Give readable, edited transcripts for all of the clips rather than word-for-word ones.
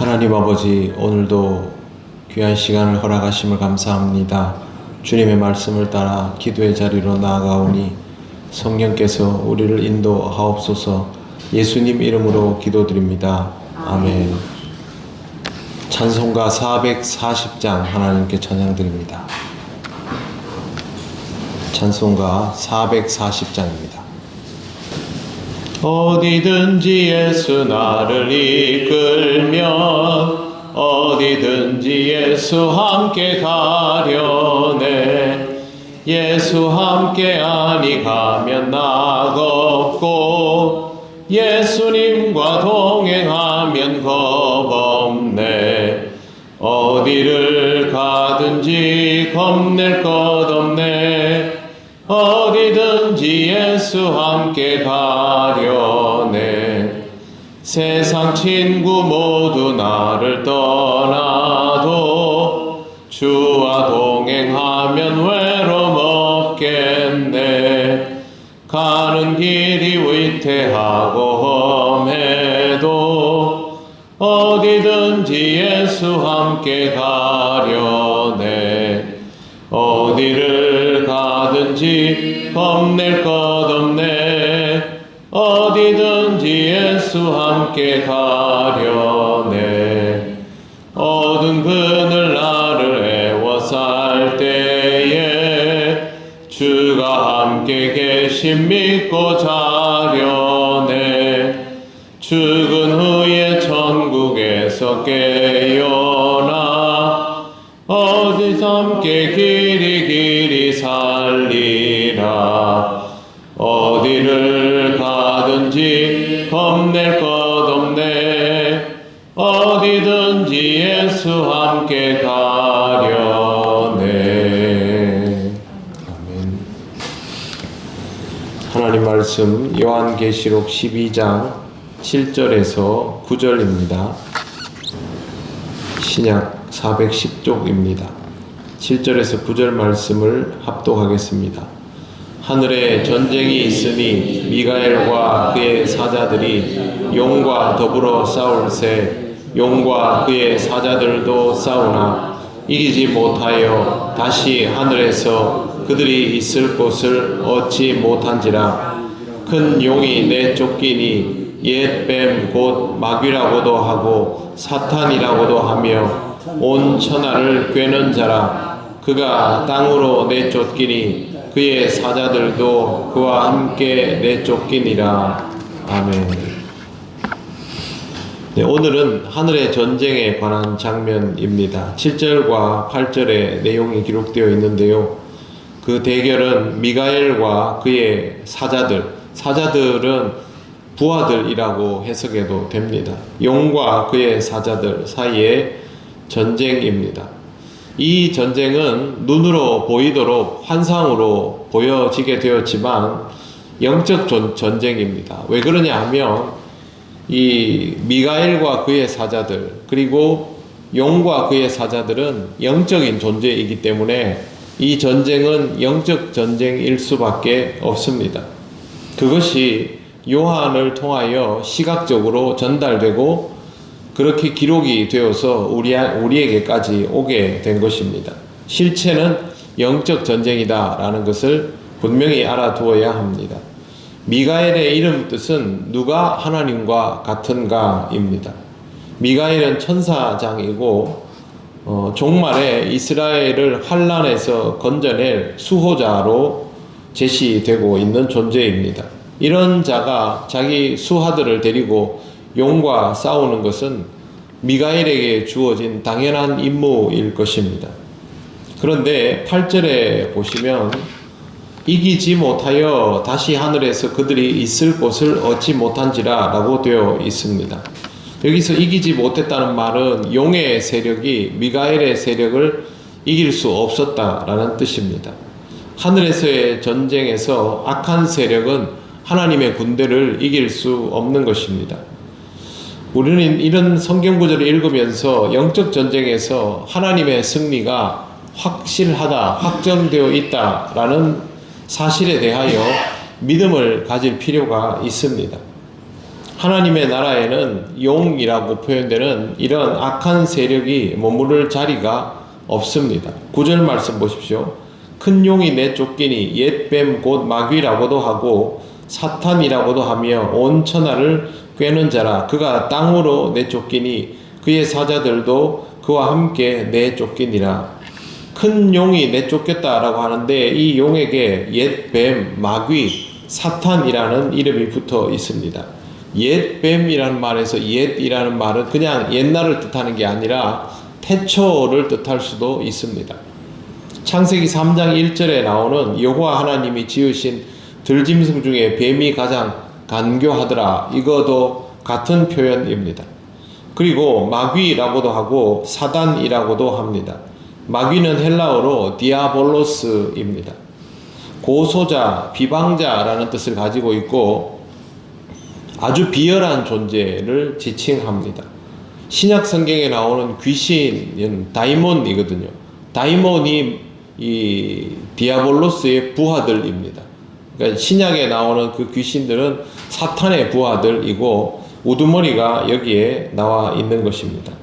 하나님 아버지, 오늘도 귀한 시간을 허락하심을 감사합니다. 주님의 말씀을 따라 기도의 자리로 나아가오니 성령께서 우리를 인도하옵소서. 예수님 이름으로 기도드립니다. 아멘. 찬송가 440장 하나님께 찬양드립니다. 찬송가 440장입니다. 어디든지 예수 나를 이끌면 어디든지 예수 함께 가려네. 예수 함께 아니 가면 낙 없고 예수님과 동행하면 겁 없네. 어디를 가든지 겁낼 것 없네. 어디든지 예수 함께 가려네. 세상 친구 모두 나를 떠나도 주와 동행하면 외로움 없겠네. 가는 길이 위태하고 험해도 어디든지 예수 함께 가려네. 어디를 가든지 겁낼 것 없네. 어디든지 예수 함께 가려네. 어두운 그늘 나를 애워쌀 때에 주가 함께 계심 믿고 자려네. 죽은 후에 천국에서 깨어나 어디서 함께 길이 살리라. 어디를 가든지 겁낼 것 없네. 어디든지 예수 함께 가려네. 아멘. 하나님 말씀 요한계시록 12장 7절에서 9절입니다. 신약 410쪽입니다. 7절에서 9절 말씀을 합독하겠습니다. 하늘에 전쟁이 있으니 미가엘과 그의 사자들이 용과 더불어 싸울세. 용과 그의 사자들도 싸우나 이기지 못하여 다시 하늘에서 그들이 있을 곳을 얻지 못한지라. 큰 용이 내쫓기니 옛 뱀 곧 마귀라고도 하고 사탄이라고도 하며 온 천하를 꿰는 자라. 그가 땅으로 내쫓기니 그의 사자들도 그와 함께 내쫓기니라. 아멘. 네, 오늘은 하늘의 전쟁에 관한 장면입니다. 7절과 8절에 내용이 기록되어 있는데요. 그 대결은 미가엘과 그의 사자들은 부하들이라고 해석해도 됩니다. 용과 그의 사자들 사이의 전쟁입니다. 이 전쟁은 눈으로 보이도록 환상으로 보여지게 되었지만 영적 전쟁입니다. 왜 그러냐 하면 이 미가엘과 그의 사자들 그리고 용과 그의 사자들은 영적인 존재이기 때문에 이 전쟁은 영적 전쟁일 수밖에 없습니다. 그것이 요한을 통하여 시각적으로 전달되고 그렇게 기록이 되어서 우리에게까지 오게 된 것입니다. 실체는 영적 전쟁이다 라는 것을 분명히 알아두어야 합니다. 미가엘의 이름 뜻은 누가 하나님과 같은가 입니다. 미가엘은 천사장이고 종말에 이스라엘을 환난에서 건져낼 수호자로 제시되고 있는 존재입니다. 이런 자가 자기 수하들을 데리고 용과 싸우는 것은 미가엘에게 주어진 당연한 임무일 것입니다. 그런데 8절에 보시면 이기지 못하여 다시 하늘에서 그들이 있을 곳을 얻지 못한지라 라고 되어 있습니다. 여기서 이기지 못했다는 말은 용의 세력이 미가엘의 세력을 이길 수 없었다라는 뜻입니다. 하늘에서의 전쟁에서 악한 세력은 하나님의 군대를 이길 수 없는 것입니다. 우리는 이런 성경 구절을 읽으면서 영적 전쟁에서 하나님의 승리가 확실하다, 확정되어 있다라는 사실에 대하여 믿음을 가질 필요가 있습니다. 하나님의 나라에는 용이라고 표현되는 이런 악한 세력이 머무를 자리가 없습니다. 9절 말씀 보십시오. 큰 용이 내쫓기니 옛 뱀 곧 마귀라고도 하고 사탄이라고도 하며 온 천하를 꿰는 자라. 그가 땅으로 내쫓기니 그의 사자들도 그와 함께 내쫓기니라. 큰 용이 내쫓겼다라고 하는데 이 용에게 옛 뱀, 마귀, 사탄이라는 이름이 붙어 있습니다. 옛 뱀이라는 말에서 옛이라는 말은 그냥 옛날을 뜻하는 게 아니라 태초를 뜻할 수도 있습니다. 창세기 3장 1절에 나오는 여호와 하나님이 지으신 들짐승 중에 뱀이 가장 간교하더라. 이것도 같은 표현입니다. 그리고 마귀라고도 하고 사단이라고도 합니다. 마귀는 헬라어로 디아볼로스입니다. 고소자, 비방자라는 뜻을 가지고 있고 아주 비열한 존재를 지칭합니다. 신약 성경에 나오는 귀신은 다이몬이거든요. 다이몬이 이 디아볼로스의 부하들입니다. 그러니까 신약에 나오는 그 귀신들은 사탄의 부하들이고 우두머리가 여기에 나와 있는 것입니다.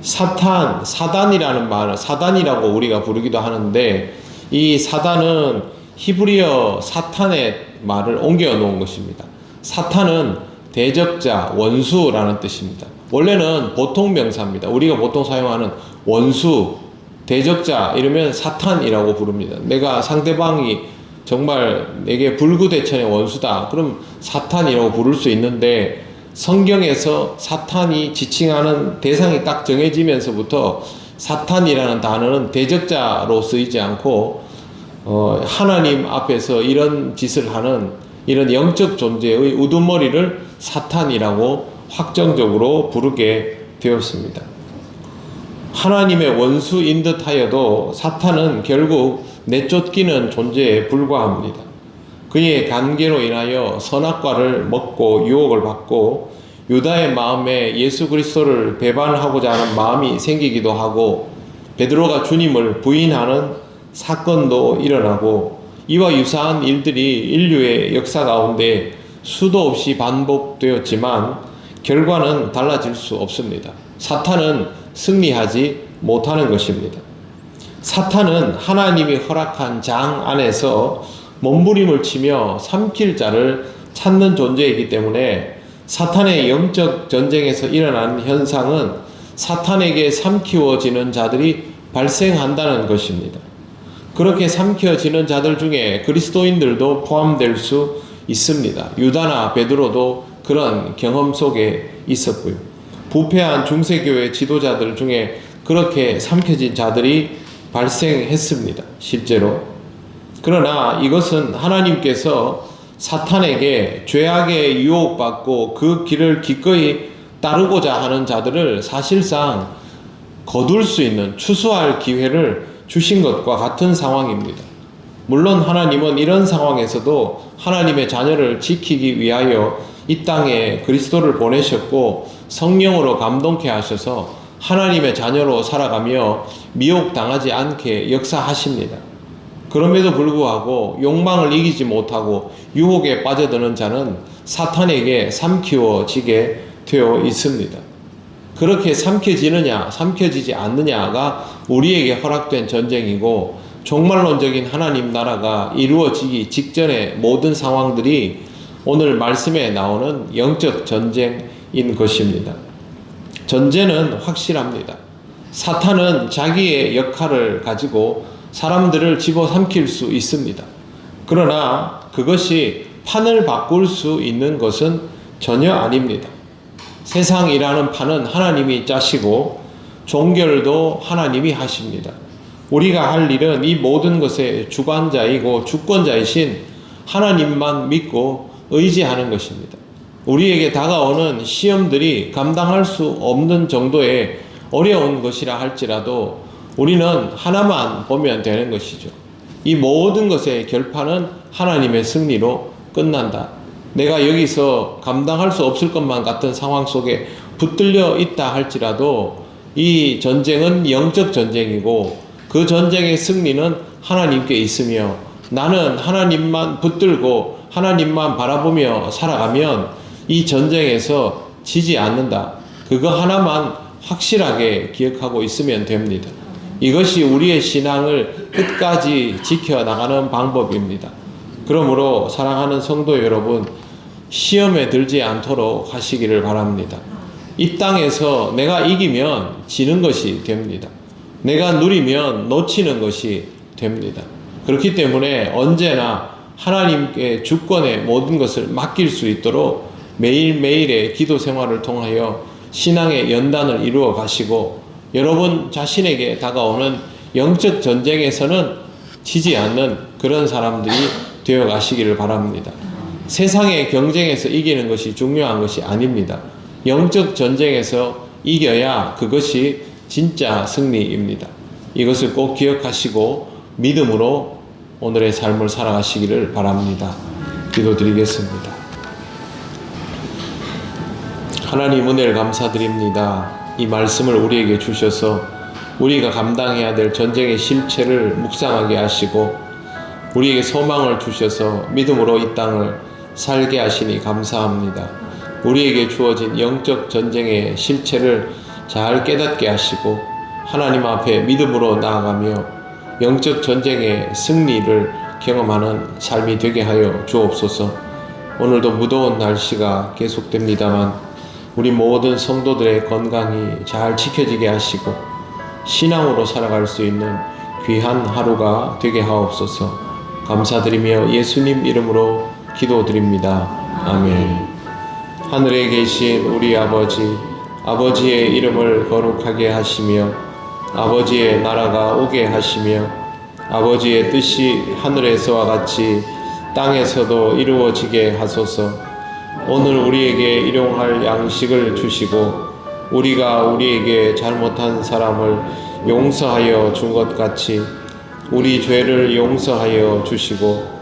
사단이라는 말은 사단이라고 우리가 부르기도 하는데 이 사단은 히브리어 사탄의 말을 옮겨 놓은 것입니다. 사탄은 대적자, 원수라는 뜻입니다. 원래는 보통 명사입니다. 우리가 보통 사용하는 원수, 대적자 이러면 사탄이라고 부릅니다. 내가 상대방이 정말 내게 불구대천의 원수다. 그럼 사탄이라고 부를 수 있는데 성경에서 사탄이 지칭하는 대상이 딱 정해지면서부터 사탄이라는 단어는 대적자로 쓰이지 않고 하나님 앞에서 이런 짓을 하는 이런 영적 존재의 우두머리를 사탄이라고 확정적으로 부르게 되었습니다. 하나님의 원수인 듯 하여도 사탄은 결국 내쫓기는 존재에 불과합니다. 그의 간계로 인하여 선악과를 먹고 유혹을 받고 유다의 마음에 예수 그리스도를 배반하고자 하는 마음이 생기기도 하고 베드로가 주님을 부인하는 사건도 일어나고 이와 유사한 일들이 인류의 역사 가운데 수도 없이 반복되었지만 결과는 달라질 수 없습니다. 사탄은 승리하지 못하는 것입니다. 사탄은 하나님이 허락한 장 안에서 몸부림을 치며 삼킬 자를 찾는 존재이기 때문에 사탄의 영적 전쟁에서 일어나는 현상은 사탄에게 삼키워지는 자들이 발생한다는 것입니다. 그렇게 삼켜지는 자들 중에 그리스도인들도 포함될 수 있습니다. 유다나 베드로도 그런 경험 속에 있었고요. 부패한 중세교회 지도자들 중에 그렇게 삼켜진 자들이 발생했습니다. 실제로. 그러나 이것은 하나님께서 사탄에게 죄악에 유혹받고 그 길을 기꺼이 따르고자 하는 자들을 사실상 거둘 수 있는 추수할 기회를 주신 것과 같은 상황입니다. 물론 하나님은 이런 상황에서도 하나님의 자녀를 지키기 위하여 이 땅에 그리스도를 보내셨고 성령으로 감동케 하셔서 하나님의 자녀로 살아가며 미혹당하지 않게 역사하십니다. 그럼에도 불구하고 욕망을 이기지 못하고 유혹에 빠져드는 자는 사탄에게 삼키워지게 되어 있습니다. 그렇게 삼켜지느냐 삼켜지지 않느냐가 우리에게 허락된 전쟁이고 종말론적인 하나님 나라가 이루어지기 직전의 모든 상황들이 오늘 말씀에 나오는 영적 전쟁인 것입니다. 전제는 확실합니다. 사탄은 자기의 역할을 가지고 사람들을 집어삼킬 수 있습니다. 그러나 그것이 판을 바꿀 수 있는 것은 전혀 아닙니다. 세상이라는 판은 하나님이 짜시고 종결도 하나님이 하십니다. 우리가 할 일은 이 모든 것의 주관자이고 주권자이신 하나님만 믿고 의지하는 것입니다. 우리에게 다가오는 시험들이 감당할 수 없는 정도의 어려운 것이라 할지라도 우리는 하나만 보면 되는 것이죠. 이 모든 것의 결판은 하나님의 승리로 끝난다. 내가 여기서 감당할 수 없을 것만 같은 상황 속에 붙들려 있다 할지라도 이 전쟁은 영적 전쟁이고 그 전쟁의 승리는 하나님께 있으며 나는 하나님만 붙들고 하나님만 바라보며 살아가면 이 전쟁에서 지지 않는다. 그거 하나만 확실하게 기억하고 있으면 됩니다. 이것이 우리의 신앙을 끝까지 지켜나가는 방법입니다. 그러므로 사랑하는 성도 여러분, 시험에 들지 않도록 하시기를 바랍니다. 이 땅에서 내가 이기면 지는 것이 됩니다. 내가 누리면 놓치는 것이 됩니다. 그렇기 때문에 언제나 하나님께 주권의 모든 것을 맡길 수 있도록 매일매일의 기도 생활을 통하여 신앙의 연단을 이루어 가시고 여러분 자신에게 다가오는 영적 전쟁에서는 지지 않는 그런 사람들이 되어 가시기를 바랍니다. 세상의 경쟁에서 이기는 것이 중요한 것이 아닙니다. 영적 전쟁에서 이겨야 그것이 진짜 승리입니다. 이것을 꼭 기억하시고 믿음으로 오늘의 삶을 살아가시기를 바랍니다. 기도드리겠습니다. 하나님 은혜를 감사드립니다. 이 말씀을 우리에게 주셔서 우리가 감당해야 될 전쟁의 실체를 묵상하게 하시고 우리에게 소망을 주셔서 믿음으로 이 땅을 살게 하시니 감사합니다. 우리에게 주어진 영적 전쟁의 실체를 잘 깨닫게 하시고 하나님 앞에 믿음으로 나아가며 영적 전쟁의 승리를 경험하는 삶이 되게 하여 주옵소서. 오늘도 무더운 날씨가 계속됩니다만 우리 모든 성도들의 건강이 잘 지켜지게 하시고 신앙으로 살아갈 수 있는 귀한 하루가 되게 하옵소서. 감사드리며 예수님 이름으로 기도드립니다. 아멘. 하늘에 계신 우리 아버지, 아버지의 이름을 거룩하게 하시며 아버지의 나라가 오게 하시며 아버지의 뜻이 하늘에서와 같이 땅에서도 이루어지게 하소서. 오늘 우리에게 일용할 양식을 주시고 우리가 우리에게 잘못한 사람을 용서하여 준 것 같이 우리 죄를 용서하여 주시고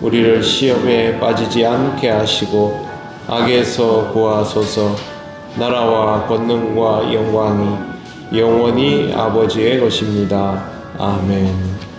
우리를 시험에 빠지지 않게 하시고 악에서 구하소서. 나라와 권능과 영광이 영원히 아버지의 것입니다. 아멘.